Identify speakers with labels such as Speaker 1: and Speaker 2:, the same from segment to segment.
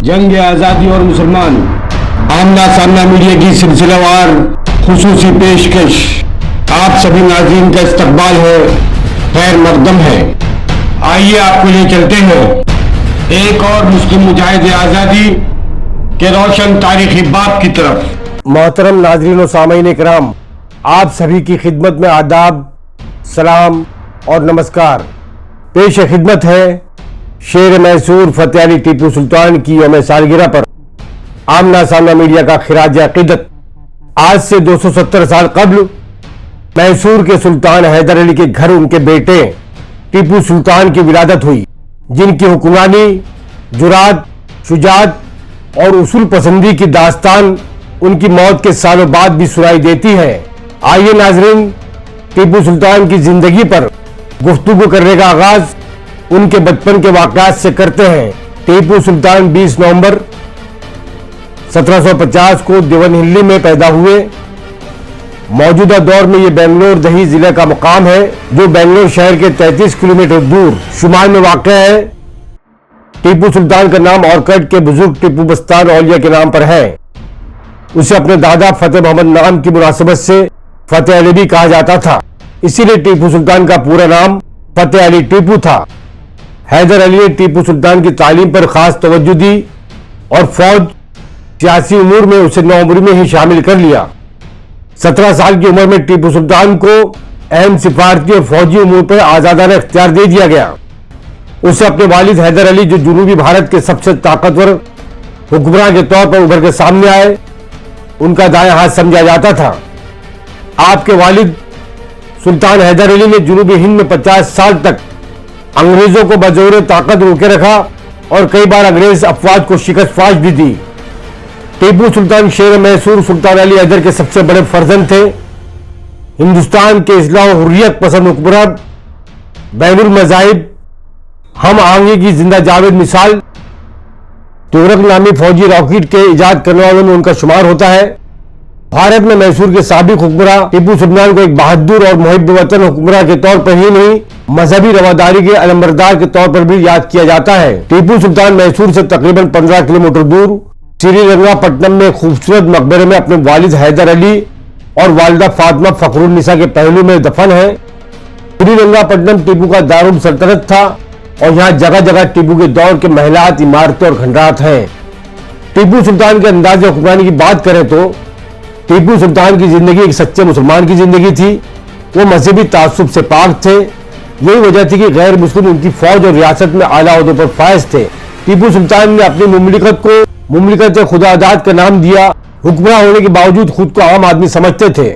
Speaker 1: जंग आज़ादी और मुसलमान आमना सामना मीडिया की सिलसिलेवार खुसूसी पेशकश आप सभी नाज़रीन का इस्तकबाल है, खैर मकदम है। आइए आपको ले चलते हैं एक और मुस्लिम मुजाहिद आज़ादी के रोशन तारीखी बाप की तरफ।
Speaker 2: मोहतरम नाज़रीन व सामीन इकराम, आप सभी की खिदमत में आदाब, सलाम और नमस्कार। पेश खिदमत है शेर मैसूर फतेह अली टीपू सुल्तान की यौम सालगिरह पर आमना सामना मीडिया का खिराज अकीदत। आज से 270 साल कबल मैसूर के सुल्तान हैदर अली के घर उनके बेटे टीपू सुल्तान की विलादत हुई, जिनकी हुक्मरानी, जुरात, शुजात और उसूल पसंदी की दास्तान उनकी मौत के सालों बाद भी सुनाई देती है। आइए नाजरीन, टीपू सुल्तान की जिंदगी पर गुफ्तगू करने का आगाज उनके बचपन के वाकयात से करते हैं। टीपू सुल्तान 20 नवंबर 1750 को देवनहिल्ली में पैदा हुए। मौजूदा दौर में ये बेंगलोर दही जिले का मुकाम है, जो बेंगलोर शहर के 33 किलोमीटर दूर शुमाल में वाक़ है। टीपू सुल्तान का नाम औरकट के बुजुर्ग टीपू बस्तान औलिया के नाम पर है। उसे अपने दादा फतेह मोहम्मद नाम की मुनासिबत से फतेह अली भी कहा जाता था, इसीलिए टीपू सुल्तान का पूरा नाम फतेह अली टीपू था। हैदर अली ने टीपू सुल्तान की तालीम पर खास तवज्जो दी और फौज सियासी उमूर में उसे नौउम्री में ही शामिल कर लिया। 17 साल की उम्र में टीपू सुल्तान को अहम सिफारती और फौजी उमूर पर आजादाना इख्तियार दे दिया गया। उसे अपने वालिद हैदर अली, जो जनूबी भारत के सबसे ताकतवर हुक्मरान के तौर पर उभर के सामने आए, उनका दायां हाथ समझा जाता था। आपके वालिद सुल्तान हैदर अली ने जनूबी हिंद में 50 साल तक अंग्रेजों को बजोर ताकत रोके रखा और कई बार अंग्रेज अफवाज को शिकस्त फाश भी दी। टीपू सुल्तान शेर मैसूर सुल्तान अली हैदर के सबसे बड़े फर्जंद थे। हिंदुस्तान के इस्लाम और हुर्रियत पसंद हुक्मरान, बैनुल मज़ाहिब, हम आहंगी की जिंदा जावेद मिसाल, तुगलक नामी फौजी रॉकेट के इजाद करने वालों में उनका शुमार होता है। भारत में मैसूर के साबिक हुक्मरान टीपू सुल्तान को एक बहादुर और मुहिब वतन हुक्मरान के तौर पर ही नहीं, मजहबी रवादारी के अलमबरदार के तौर पर भी याद किया जाता है। टीपू सुल्तान मैसूर से तकरीबन 15 किलोमीटर दूर श्रीरंगापट्टनम में खूबसूरत मकबरे में अपने वालिद हैदर अली और वालिदा फातिमा फखरुन्निसा के पहलू में दफन है। श्रीरंगापट्टनम टीपू का दारुल सल्तनत था और यहाँ जगह जगह टीपू के दौर के महलात, इमारतें और खंडरात हैं। टीपू सुल्तान के अंदाज हुक्मरानी की बात करें तो टीपू सुल्तान की जिंदगी एक सच्चे मुसलमान की जिंदगी थी। वो मजहबी तासुब से पाक थे। यही वजह थी कि गैर मुस्लिम उनकी फौज और रियासत में आला ओहदों पर फायज थे। टीपू सुल्तान ने अपनी मुमलिकत को मुमलिकत खुदादाद का नाम दिया। हुक्मरान होने के बावजूद खुद को आम आदमी समझते थे।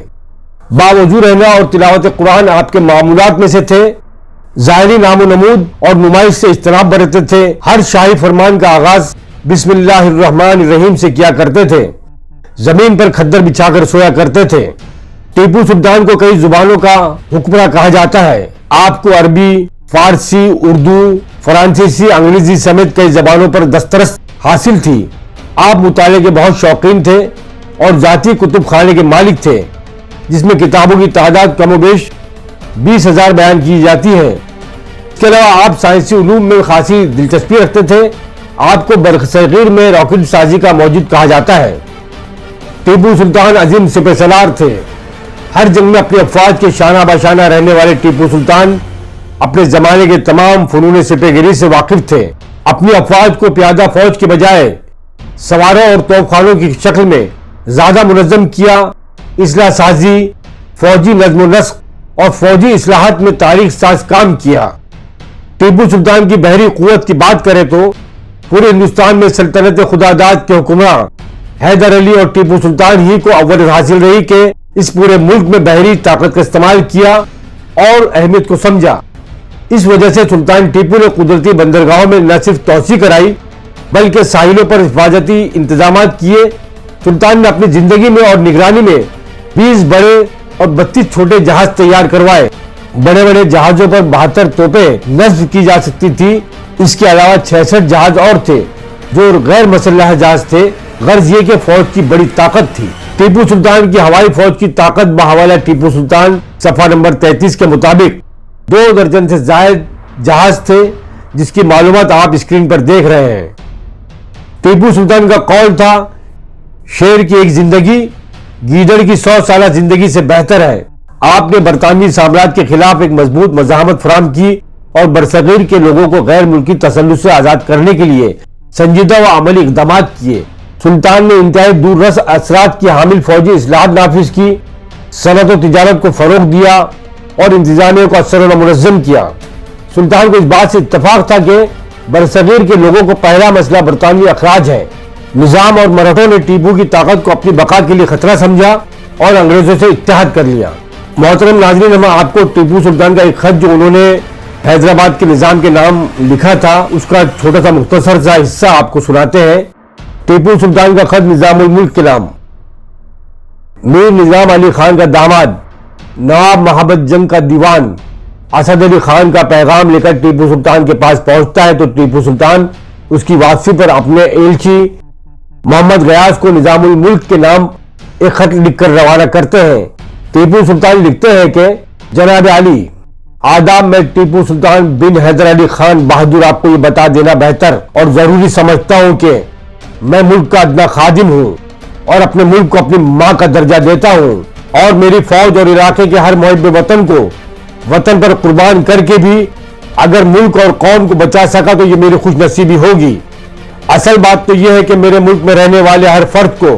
Speaker 2: बावजू रहना और तिलावत कुरान आपके मामूलात में से थे। ज़ाहिरी नामो नमूद और नुमाइश से इज्तनाब बरतते थे। हर शाही फरमान का आगाज बिस्मिल्लाहिर्रहमानिर्रहीम से किया करते थे। जमीन पर खद्दर बिछाकर सोया करते थे। टीपू सुल्तान को कई जुबानों का हुक्मरान कहा जाता है। आपको अरबी, फारसी, उर्दू, फ्रांसीसी, अंग्रेजी समेत कई जबानों पर दस्तरस हासिल थी। आप मुताले के बहुत शौकीन थे और जाती कुतुब खाने के मालिक थे, जिसमें किताबों की तादाद कमोबेश 20,000 बयान की जाती है। इसके अलावा आप साइंसी उलूम में खासी दिलचस्पी रखते थे। आपको बरसगीर में रॉकेट साजी का मौजूद कहा जाता है। टीपू सुल्तान अजीम सिपहसालार थे। हर जंग में अपनी अफवाज के शाना बशाना रहने वाले टीपू सुल्तान अपने जमाने के तमाम फनून सिपहगिरी से वाकिफ थे। अपनी अफवाज को प्यादा फौज के बजाय सवारों और तोपखानों की शक्ल में ज्यादा मुनज़्ज़म किया। इस्लाह साजी, फौजी नज़्म नस्क और फौजी इस्लाहात में तारीख साज काम किया। टीपू सुल्तान की बहरी कुव्वत की बात करें तो पूरे हिंदुस्तान में सल्तनत खुदादाद के हुक्मरान हैदर अली और टीपू सुल्तान ही को अव्वल हासिल रही कि इस पूरे मुल्क में बहरी ताकत का इस्तेमाल किया और अहमियत को समझा। इस वजह से सुल्तान टीपू ने कुदरती बंदरगाहों में न सिर्फ तोसी कराई, बल्कि साहिलों पर हिफाजती इंतजाम किए। सुल्तान ने अपनी जिंदगी में और निगरानी में 20 बड़े और 32 छोटे जहाज तैयार करवाए। बड़े बड़े जहाजों पर 72 तोपें नस्ब की जा सकती थी। इसके अलावा 66 जहाज और थे जो गैर मसल्लह जहाज थे। गर्ज ये कि फौज की बड़ी ताकत थी। टीपू सुल्तान की हवाई फौज की ताकत बहवाला टीपू सुल्तान सफा नंबर 33 के मुताबिक 2 दर्जन से ज्यादा जहाज थे, जिसकी मालूमात आप स्क्रीन पर देख रहे हैं। टीपू सुल्तान का कौल था, शेर की एक जिंदगी गीदड़ की 100 साल जिंदगी से बेहतर है। आपने बरतानवी साम्राज्य के खिलाफ एक मजबूत मज़ाहमत फराहम की और बरसगीर के लोगों को गैर मुल्की तसल्लुत से आजाद करने के लिए संजीदा व अमली इक़दाम किए। सुल्तान ने इंतहाई दूररस असरात की हामिल फौजी इस्लाहात नाफिज की, सनत और तिजारत को फरोग दिया और इंतजामिया को असर व मुनज़्ज़म किया। सुल्तान को इस बात से इत्तफाक था कि बरसगीर के लोगों को पहला मसला बरतानवी अखराज है। निज़ाम और मराठों ने टीपू की ताकत को अपनी बका के लिए खतरा समझा और अंग्रेजों से इत्तेहाद कर लिया। मोहतरम नाज़रीन, हम आपको टीपू सुल्तान का एक खत जो उन्होंने हैदराबाद के निज़ाम के नाम लिखा था उसका छोटा सा मुख्तसर सा हिस्सा आपको सुनाते हैं। टीपू सुल्तान का खत निज़ामुल मुल्क के नाम। मीर निज़ाम अली खान का दामाद, नवाब मोहब्बत जंग का दीवान असद अली खान का पैगाम लेकर टीपू सुल्तान के पास पहुंचता है तो टीपू सुल्तान उसकी वापसी पर अपने एलची मोहम्मद गयास को निज़ामुल मुल्क के नाम एक खत लिखकर रवाना करते हैं। टीपू सुल्तान लिखते हैं कि जनाब अली, आदाब, मैं टीपू सुल्तान बिन हैदर अली खान बहादुर आपको ये बता देना बेहतर और जरूरी समझता हूं कि मैं मुल्क का अदना खादिम हूं और अपने मुल्क को अपनी मां का दर्जा देता हूं और मेरी फौज और इलाके के हर मुहिब वतन को वतन पर कुर्बान करके भी अगर मुल्क और कौम को बचा सका तो ये मेरी खुश नसीबी होगी। असल बात तो यह है कि मेरे मुल्क में रहने वाले हर फर्द को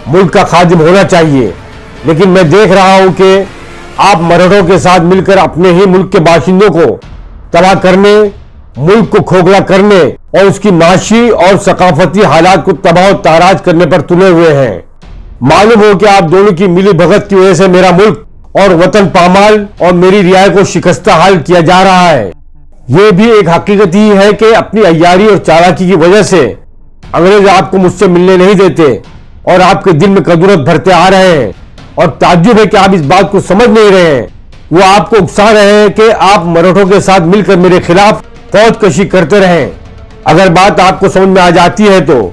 Speaker 2: मुल्क का खादिम होना चाहिए, लेकिन मैं देख रहा हूं कि आप मराठों के साथ मिलकर अपने ही मुल्क के बाशिंदों को तबाह करने, मुल्क को खोखला करने और उसकी माशी और सकाफती हालात को तबाह और ताराज करने पर तुले हुए हैं। मालूम हो कि आप दोनों की मिली भगत की वजह से मेरा मुल्क और वतन पामाल और मेरी रियाय को शिकस्ता हाल किया जा रहा है। ये भी एक हकीकत ही है कि अपनी अय्यारी और चालाकी की वजह से अंग्रेज आपको मुझसे मिलने नहीं देते और आपके दिल में कदूरत भरते आ रहे हैं और ताज्जुब है कि आप इस बात को समझ नहीं रहे हैं। वो आपको उकसा रहे हैं कि आप मराठों के साथ मिलकर मेरे खिलाफ फौज कशी करते रहें। अगर बात आपको समझ में आ जाती है तो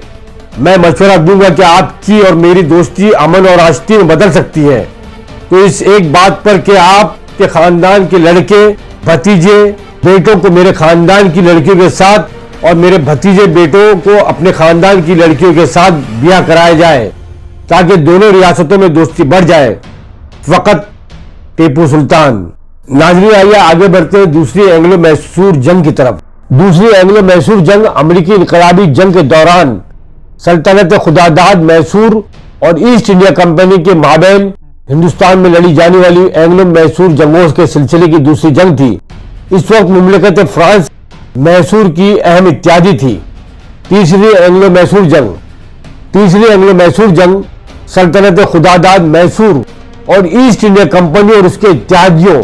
Speaker 2: मैं मशवरा दूंगा कि आपकी और मेरी दोस्ती अमन और आश्ती में बदल सकती है। तो इस एक बात पर कि आपके खानदान के लड़के भतीजे बेटों को मेरे खानदान की लड़कियों के साथ और मेरे भतीजे बेटों को अपने खानदान की लड़कियों के साथ ब्याह कराया जाए ताकि दोनों रियासतों में दोस्ती बढ़ जाए। फकत टीपू सुल्तान। नाज़रीन, आइए आगे बढ़ते हैं दूसरी एंग्लो मैसूर जंग की तरफ। दूसरी एंग्लो मैसूर जंग अमेरिकी इनकलाबी जंग के दौरान सल्तनत खुदादाद मैसूर और ईस्ट इंडिया कंपनी के माबैन हिंदुस्तान में लड़ी जाने वाली एंग्लो मैसूर जंगों के सिलसिले की दूसरी जंग थी। इस वक्त मुमलिकत फ्रांस मैसूर की अहम इत्यादी थी। तीसरी एंग्लो मैसूर जंग सल्तनत खुदादाद मैसूर और ईस्ट इंडिया कंपनी और उसके इत्यादियों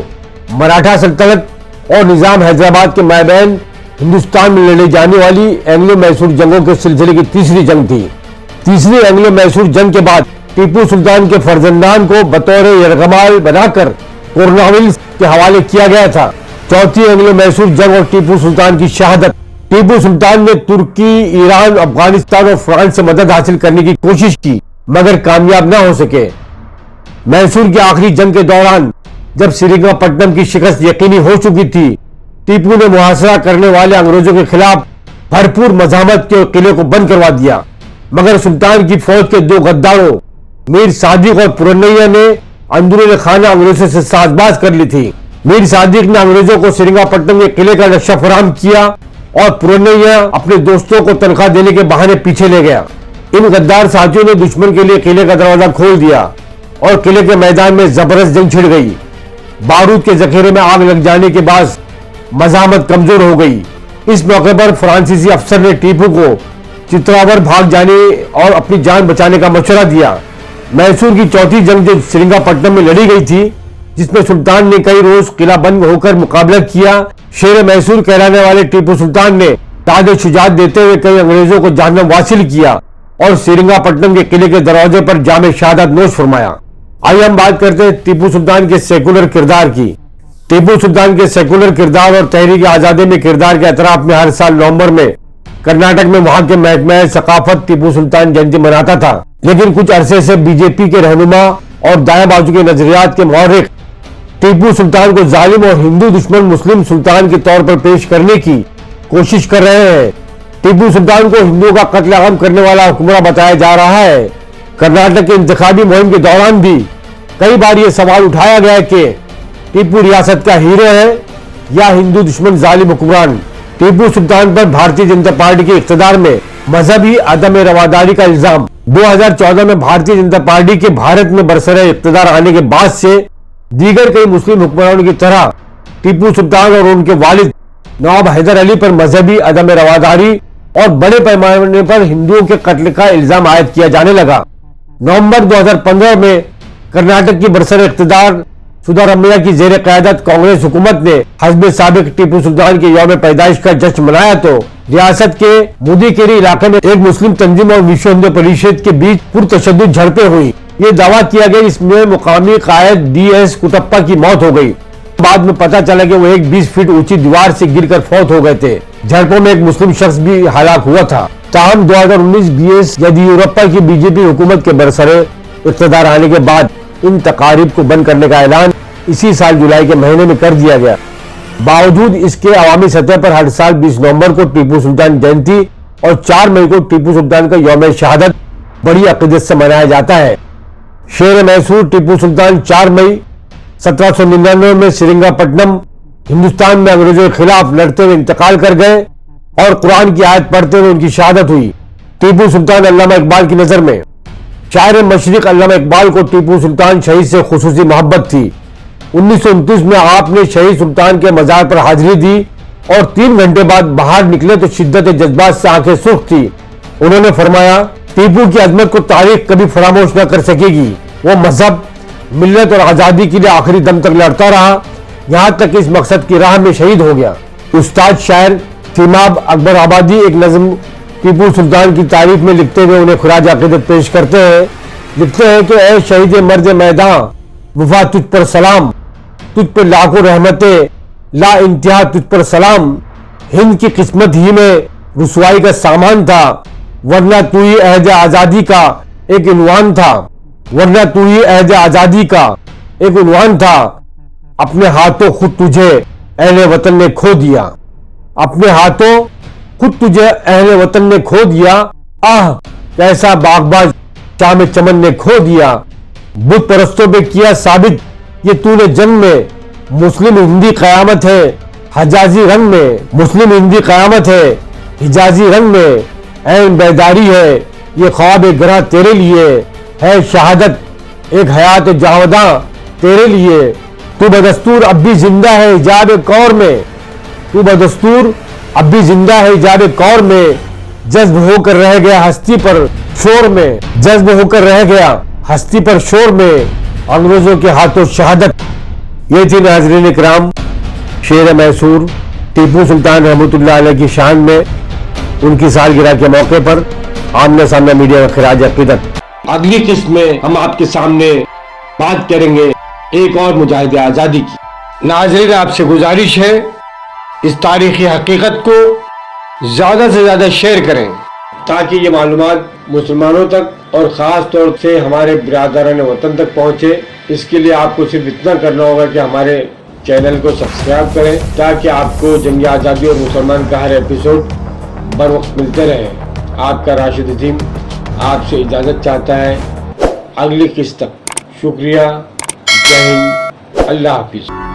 Speaker 2: मराठा सल्तनत और निज़ाम हैदराबाद के माबैन हिंदुस्तान में लड़ी जाने वाली एंग्लो मैसूर जंगों के सिलसिले की तीसरी जंग थी। तीसरी एंग्लो मैसूर जंग के बाद टीपू सुल्तान के फर्जंदान को बतौर यरगमाल बनाकर कोर्नवालिस के हवाले किया गया था। चौथी एंग्लो मैसूर जंग और टीपू सुल्तान की शहादत। टीपू सुल्तान ने तुर्की, ईरान, अफगानिस्तान और फ्रांस से मदद हासिल करने की कोशिश की मगर कामयाब न हो सके। मैसूर की आखिरी जंग के दौरान जब श्रीरंगपट्टनम की शिकस्त यकीनी हो चुकी थी, टीपू ने मुहासरा करने वाले अंग्रेजों के खिलाफ भरपूर मज़ाहमत के किले को बंद करवा दिया मगर सुल्तान की फौज के दो गद्दारों मीर सादिक और पुरनैया ने अंदरूनी खाना अंग्रेजों से साजबाज कर ली थी। मीर सादिक ने अंग्रेजों को श्रीरंगपट्टनम के किले का नक्शा फराहम किया और पुरनैया अपने दोस्तों को तनख्वाह देने के बहाने पीछे ले गया। इन गद्दार साथियों ने दुश्मन के लिए किले का दरवाजा खोल दिया और किले के मैदान में जबरदस्त जंग छिड़ गई। बारूद के जखीरे में आग लग जाने के बाद मज़ाहमत कमजोर हो गई। इस मौके पर फ्रांसीसी अफसर ने टीपू को चित्रावर भाग जाने और अपनी जान बचाने का मशवरा दिया। मैसूर की चौथी जंग जो श्रीरंगपट्टनम में लड़ी गई थी, जिसमें सुल्तान ने कई रोज किला बंद होकर मुकाबला किया, शेर मैसूर कहलाने वाले टीपू सुल्तान ने ताज शुजात देते हुए कई अंग्रेजों को जहन्नम वासिल किया और श्रीरंगपट्टनम के किले के दरवाजे पर जामे शहादत नोश फरमाया। आइए हम बात करते हैं टीपू सुल्तान के सेकुलर किरदार की। टीपू सुल्तान के सेकुलर किरदार और तहरीक आजादी में किरदार के अतराफ में हर साल नवंबर में कर्नाटक में वहां के महकमा सकाफत टीपू सुल्तान जयंती मनाता था, लेकिन कुछ अरसे से बीजेपी के रहनुमा और दाएं बाजू के नजरियात के मौरिख टीपू सुल्तान को जालिम और हिंदू दुश्मन मुस्लिम सुल्तान के तौर पर पेश करने की कोशिश कर रहे हैं। टीपू सुल्तान को हिंदुओं का कत्ल आम करने वाला हुक्मरान बताया जा रहा है। कर्नाटक के इंतखाबी मुहिम के दौरान भी कई बार ये सवाल उठाया गया कि टीपू रियासत का हीरो है या हिंदू दुश्मन जालिम हुक्मरान। टीपू सुल्तान पर भारतीय जनता पार्टी के इख्तिदार में मजहबी अदम रवादारी का इल्जाम। 2014 में भारतीय जनता पार्टी के भारत में बरसरे इख्तिदार आने के बाद से दीगर कई मुस्लिम हुक्मरानों की तरह टीपू सुल्तान और उनके वालिद नवाब हैदर अली पर मजहबी अदम रवादारी और बड़े पैमाने पर हिंदुओं के कत्ल का इल्जाम आयद किया जाने लगा। नवंबर 2015 में कर्नाटक की बरसर इख्तिदार सिद्धारमैया की जेर क़यादत कांग्रेस हुकूमत ने हस्ब साबिक टीपू सुल्तान के यौम पैदाइश का जश्न मनाया तो रियासत के मुदीकेरी इलाके में एक मुस्लिम तंजीम और विश्व हिंदू परिषद के बीच पुरतशद्दुद झड़पें हुई। ये दावा किया गया इसमें मुकामी कायद DS कुटप्पा की मौत हो गई। बाद में पता चला कि वो एक 20 फीट ऊंची दीवार से गिरकर फौत हो गए थे। झड़पों में एक मुस्लिम शख्स भी हलाक हुआ था। ताहम 2019 BS येदियुरप्पा की बीजेपी हुकूमत के बरसरे इख्तिदार आने के बाद इन तकारीब को बंद करने का ऐलान इसी साल जुलाई के महीने में कर दिया गया। बावजूद इसके अवामी सतह पर हर साल 20 नवंबर को टीपू सुल्तान जयंती और 4 मई को टीपू सुल्तान का यौम शहादत बड़ी अकीदत से मनाया जाता है। शेर मैसूर टीपू सुल्तान 4 मई 1799 में श्रीरंगपट्टनम हिंदुस्तान में अंग्रेजों के खिलाफ लड़ते हुए इंतकाल कर गए और कुरान की आयत पढ़ते हुए उनकी शहादत हुई। टीपू सुल्तान अल्लामा इकबाल की नजर में शायर मशरिक अल्लामा इकबाल को टीपू सुल्तान शहीद से खुसूसी मोहब्बत थी। 1929 में आपने शहीद सुल्तान के मजार पर हाजिरी दी और 3 घंटे बाद बाहर निकले तो शिद्दत जज्बात से आंखें सुर्ख थी। उन्होंने फरमाया, टीपू की अजमत को तारीख कभी फरामोश न कर सकेगी। वो मजहब, मिल्लत और आजादी के लिए आखिरी दम तक लड़ता रहा, यहाँ तक इस मकसद की राह में शहीद हो गया। उस्ताद शायर तिमाब अकबर आबादी एक नज़्म टीपू सुल्तान की तारीफ में लिखते हुए उन्हें खराज अकीदत पेश करते हैं। लिखते हैं कि ऐ शहीद मर्द मैदान, वफा तुझ पर सलाम, तुझ पर लाखों रहमतें, ला इंतहा तुझ पर सलाम। हिंद की किस्मत ही में रुसवाई का सामान था, वरना तू ही अहद आजादी का एक इनवान था, वरना तू ही अहद आजादी का एक इनवान था। अपने हाथों खुद तुझे अहले वतन ने खो दिया, अपने हाथों खुद तुझे अहले वतन ने खो दिया। आह कैसा बागबाज शाम चमन ने खो दिया। बुत परस्तों पे किया साबित ये तूने जंग में, मुस्लिम हिंदी कयामत है हिजाजी रंग में, मुस्लिम हिंदी कयामत है हिजाजी रंग में। ऐन बेदारी है ये ख्वाब गरा तेरे लिए, है शहादत एक हयात जावदा तेरे लिए। तू बदस्तूर अब भी जिंदा है हिजाब कौर में, तू बदस्तूर अब भी जिंदा है हिजाब कौर में। जज्ब होकर रह गया हस्ती पर शोर में, जज्ब होकर रह गया हस्ती पर शोर में, अंग्रेजों के हाथों शहादत। ये थी नाज़रीन इकराम शेर मैसूर टीपू सुल्तान रहमतुल्लाह अलैह की शान में उनकी सालगिरह के मौके पर आमने सामने मीडिया का खिराज अकीदत। अगली किस्त में हम आपके सामने बात करेंगे एक और मुजाहिद आज़ादी की। नाज़रीन आपसे गुजारिश है इस तारीखी हकीकत को ज़्यादा से ज़्यादा शेयर करें ताकि ये मालूमात मुसलमानों तक और ख़ास तौर से हमारे बिरादरान वतन तक पहुँचे। इसके लिए आपको सिर्फ इतना करना होगा कि हमारे चैनल को सब्सक्राइब करें ताकि आपको जंग आज़ादी और मुसलमान का हर एपिसोड बर वक्त मिलते रहे। आपका राशिद अजीम आपसे इजाज़त चाहता है अगली किस्त तक। शुक्रिया, जय हिंद, अल्लाह हाफिज़।